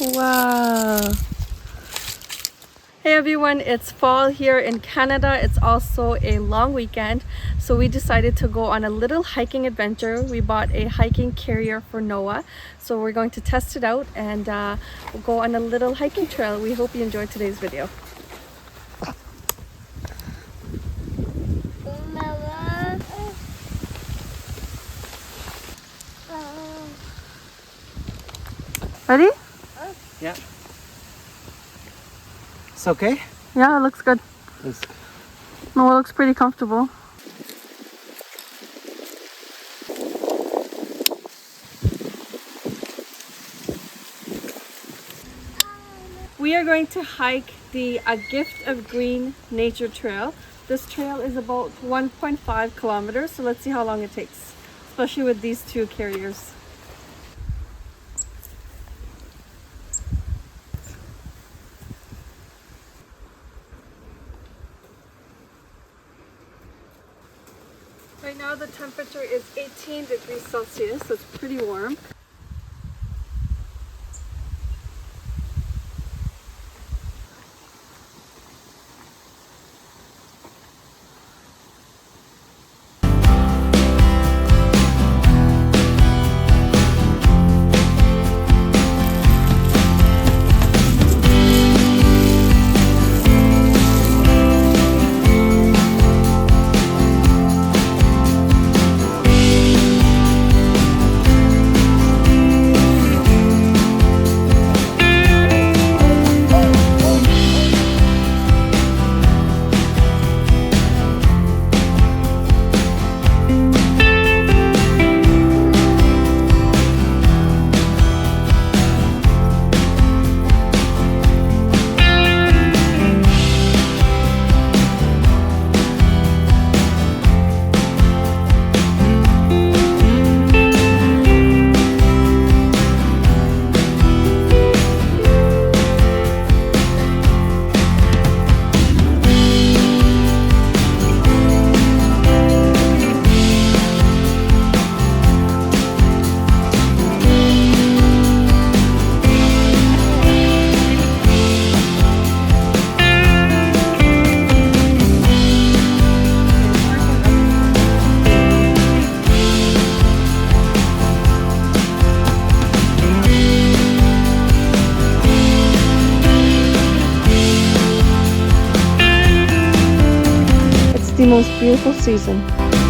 Wow. Hey everyone, it's fall here in Canada. It's also a long weekend, so we decided to go on a little hiking adventure. We bought a hiking carrier for Noah, so we're going to test it out and we'll go on a little hiking trail. We hope you enjoyed today's video. Ready? Yeah. It's okay? Yeah, it looks good. Noah looks pretty comfortable. We are going to hike the A Gift of Green Nature Trail. This trail is about 1.5 kilometers, so let's see how long it takes, especially with these two carriers. Right now the temperature is 18 degrees Celsius, so it's pretty warm. The most beautiful season.